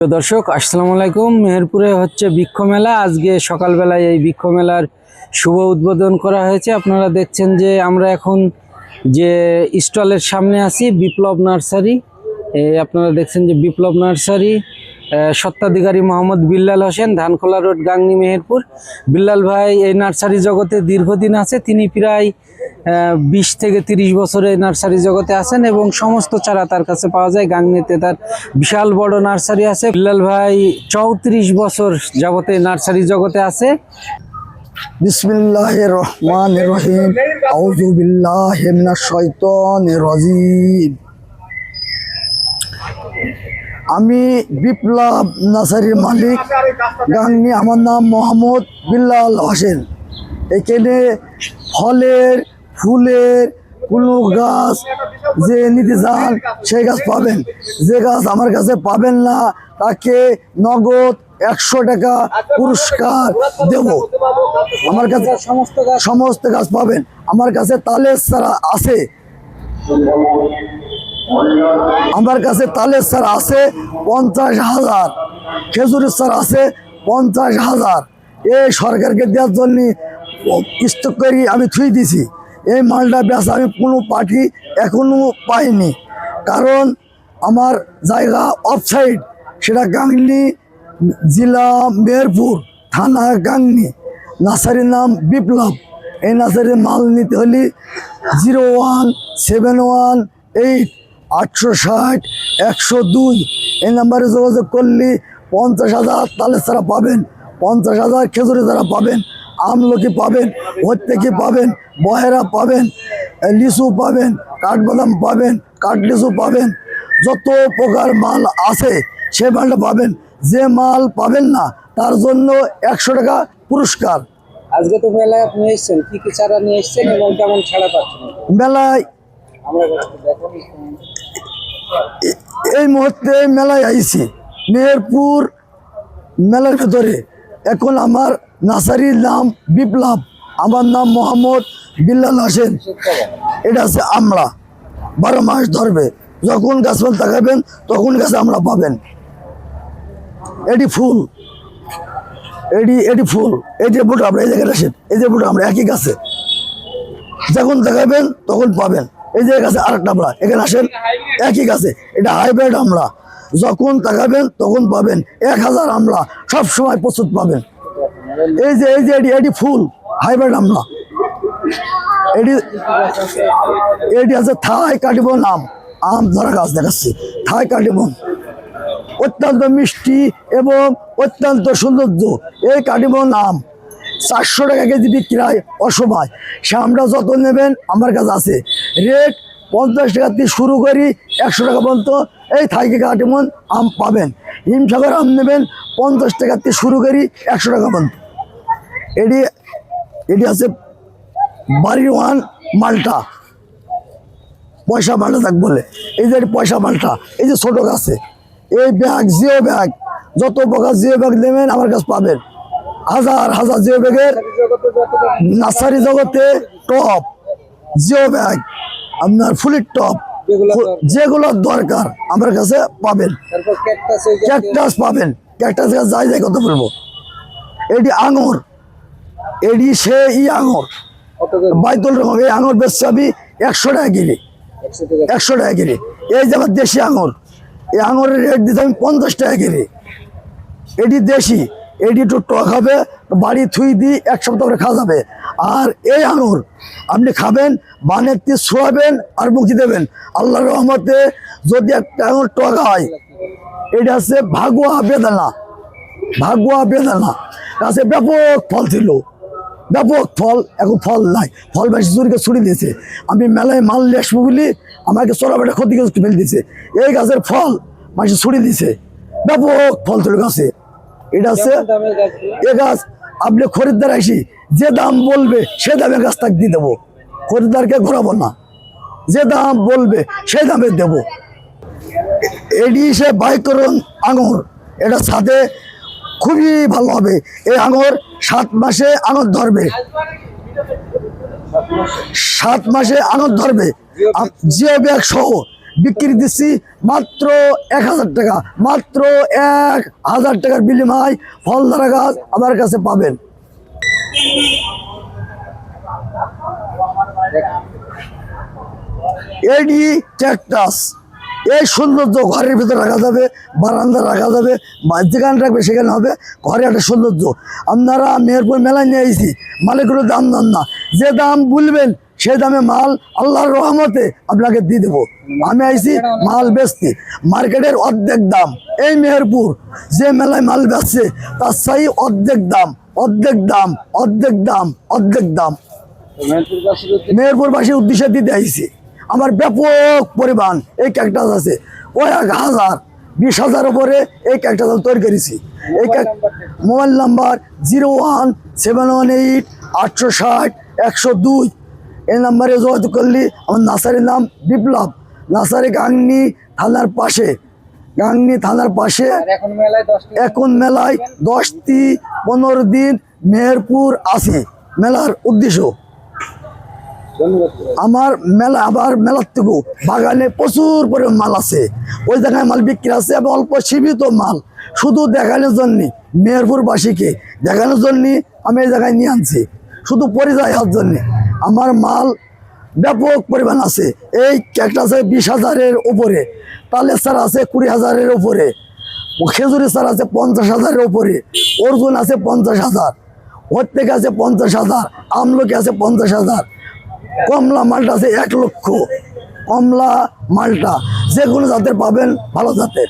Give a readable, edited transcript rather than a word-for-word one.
তো দর্শক আসসালামু আলাইকুম। মেহেরপুরে হচ্ছে বৃক্ষ মেলা। আজকে সকালবেলায় এই বৃক্ষ মেলার শুভ উদ্বোধন করা হয়েছে। আপনারা দেখছেন যে আমরা এখন যে স্টলের সামনে আছি, বিপ্লব নার্সারি। আপনারা দেখছেন যে বিপ্লব নার্সারি, স্বত্বাধিকারী মোহাম্মদ বিল্লাল হোসেন, ধানখোলা রোড, গাংনী, মেহেরপুর। বিল্লাল ভাই এই নার্সারি জগতে দীর্ঘদিন আছে। তিনি প্রায় 20 থেকে 30 বছরে নার্সারি জগতে আছেন এবং সমস্ত চারা তার কাছে পাওয়া যায়। গাংনীতে তার বিশাল বড় নার্সারি আছে। বিল্লাল ভাই 34 বছর যাবতে নার্সারি জগতে আছে। বিসমিল্লাহির রহমানির রহিম। আউযু বিল্লাহি মিনাশ শাইতানির রাজিম। আমি বিপ্লব নার্সারির মালিক গাংনী। আমার নাম মোহাম্মদ বিল্লাল হোসেন। এখানে ফলের, ফুলের কোনো গাছ যে নিতে চান সেই গাছ পাবেন। যে গাছ আমার কাছে পাবেন না তাকে নগদ 100 টাকা পুরস্কার দেব। আমার কাছে সমস্ত গাছ পাবেন। আমার কাছে তালের চারা আছে, আমার কাছে তালের চারা আছে 50,000, খেজুরের চারা আছে 50,000। এই সরকারকে দেওয়ার জন্য স্টক করি আমি থুই দিছি। এই মালটা বেচা আমি কোনো পার্টি এখনো পাইনি, কারণ আমার জায়গা অফসাইড। সেটা গাংনী জেলা মেহেরপুর, থানা গাংনী। নার্সারির নাম বিপ্লব। এই নার্সারির মাল নিতে হলে 01718 860 102 এই নাম্বারে যোগাযোগ করলে 50,000 তালের চারা পাবেন, 50,000 খেজুরের চারা পাবেন, আমলকি পাবেন, ভর্তেকি পাবেন, বহেরা পাবেন, লিচু পাবেন, কাঠবাদাম পাবেন, কাঠলিচু পাবেন। যত প্রকার মাল আছে সে মালটা পাবেন। যে মাল পাবেন না তার জন্য 100 টাকা পুরস্কার। আজকে তো মেলায় আপনি এসেছেন, কি কি চারা নিয়ে এসেছেন এবং কেমন ছাড়া পাচ্ছেন? মেলায় এই মুহূর্তে মেলায় আইছি মেহেরপুর মেলার ভেতরে। এখন আমার নার্সারির নাম বিপ্লব, আমার নাম মোহাম্মদ বিল্লাল হোসেন। এটা আছে আমড়া, 12 মাস ধরবে। যখন গাছপাল তাকাবেন তখন গাছে আমরা পাবেন। এটি ফুল, এটি ফুল। এই যে বুটো আমরা এই জায়গায় আসেন, এই যে বুটো আমরা একই গাছে যখন দেখাবেন তখন পাবেন। এই যে গাছে আরেকটা আমরা এখানে আসেন, একই গাছে। এটা হাইব্রিড আমরা, যখন তাকাবেন তখন পাবেন। 1000 আমরা সব সময় প্রস্তুত পাবেন। এই যে এটি ফুল হাইব্রিড আমরা। এটি আছে থাই কাটিবন আম ধরা গাছ দেখাচ্ছি। থাই কাটিবন অত্যন্ত মিষ্টি এবং অত্যন্ত সৌন্দর্য। এই কাটিবন আম 400 টাকা কেজি বিক্রি হয় অসময়। সে আমরা যত নেবেন আমার কাছে আছে। রেট 50 টাকা থেকে শুরু করি 100 টাকা পর্যন্ত এই থাইকে কাটিমন আম পাবেন। হিমসাগর আম নেবেন 50 টাকা থেকে শুরু করি 100 টাকা পর্যন্ত। এটি আছে বাড়ি ওয়ান মালটা, পয়সা মালটা থাক বলে। এই যে পয়সা মালটা, এই যে ছোট গাছে এই ব্যাগ, জিও ব্যাগ, যত প্রকার জিও ব্যাগ নেবেন আমার কাছে পাবেন। হাজার হাজার জিও ব্যাগের নার্সারি জগতে টপ জিও ব্যাগ, আপনার ফুলের টপ, যেগুলো দরকার আমার কাছে পাবেন। ক্যাকটাস পাবেন, ক্যাকটাস গাছ যাই যাই কত বলবো। এটি আঙুর, এটি সে আঙুর বাইতুল রকম। এই আঙুর বেচছি আমি 100 টাকা কেজি, 100 টাকা কেজি। এই যে আমার দেশি আঙুর, এই আঙুরের রেট দিতে আমি 50 টাকা কেজি। এটি দেশি, এটি একটু টক হবে, বাড়ি থুই দিই 1 সপ্তাহ করে খাওয়া যাবে। আর এই আঙুর আপনি খাবেন, বানের তীর ছোঁয়াবেন আর মুখি দেবেন। আল্লাহর রহমতে যদি একটা আঙুর টক হয়, এটা হচ্ছে ভাগুয়া বেদানা। ভাগুয়া বেদানা গাছে ব্যাপক ফল ছিল, ব্যাপক ফল। এখন ফল নাই, ফল বেশি চুরিকে ছুটি দিয়েছে। আমি মেলায় মাল নিয়ে আসবো বলি আমাকে চোরাবেটা ক্ষতি করে ফেলে দিয়েছে। এই গাছের ফল মাসে ছুটি দিয়েছে, ব্যাপক ফল ছিল গাছে। এটা হচ্ছে এ গাছ। আপনি খরিদ্দার আসি যে দাম বলবে সে দামে গাছ তাকে দিয়ে দেবো, খরিদ্দারকে ঘোরাবো না। যে দাম বলবে সেই দামে দেবো। এটি সে বাইকরণ আঙুর, এটা সাথে খুবই ভালো হবে। এই আঙুর 7 মাসে আঙুর ধরবে, 7 মাসে আঙুর ধরবে। জিও ব্যাগ সহ বিক্রি দিচ্ছি মাত্র 1000 টাকা, মাত্র 1000 টাকার বিনিময় ফলধারা গাছ আমার কাছে পাবেন। এডি ক্যাকটাস, এই সৌন্দর্য ঘরের ভিতরে রাখা যাবে, বারান্দা রাখা যাবে, বা যেখানে রাখবে সেখানে হবে, ঘরে একটা সৌন্দর্য। আপনারা মেহেরপুর মেলায় নিয়ে এসেছি, মালে কোনো দাম দাম না, যে দাম বলবেন সেই দামে মাল আল্লাহর রহমতে আপনাকে দিয়ে দেবো। আমি আইছি মাল বেচতে, মার্কেটের অর্ধেক দাম। এই মেহেরপুর যে মেলায় মাল বেচছে তার চাই অর্ধেক দাম, অর্ধেক দাম, অর্ধেক দাম, অর্ধেক দাম। মেহেরপুরবাসীর উদ্দেশ্যে দিতে আইছি। আমার ব্যাপক পরিমাণ এই ক্যাকটাস আছে, কয়েক হাজার, 20,000 উপরে এই ক্যাকটাস তৈরি করেছি। এই মোবাইল নাম্বার 01718600102, এই নাম্বারে যোগাযোগ করলে। আমার নার্সারির নাম বিপ্লব, নার্সারি গাংনী থানার পাশে, গাংনী থানার পাশে। এখন মেলায় 10-15 দিন মেহেরপুর আছে মেলার উদ্দেশ্য। আমার মেলা, আবার মেলার থেকেও বাগানে প্রচুর পরিমাণ মাল আছে, ওই জায়গায় মাল বিক্রি আছে এবং অল্প সীমিত মাল শুধু দেখানোর জন্যে, মেহেরপুরবাসীকে দেখানোর জন্যে আমি এই জায়গায় নিয়ে আনছি, শুধু পরিচয় হওয়ার জন্যে। আমার মাল ব্যাপক পরিমাণ আছে। এই ক্যাকটাসে 20,000-এর উপরে, তালের চারা আছে 20,000-এর উপরে, খেজুরের চারা আছে 50,000-এর উপরে, অর্জুন আছে 50,000, ওর থেকে আছে 50,000, আমলকি আছে 50,000, কমলা মালটা আছে 1 লক্ষ। কমলা মালটা যে কোনো জাতের পাবেন, ভালো জাতের।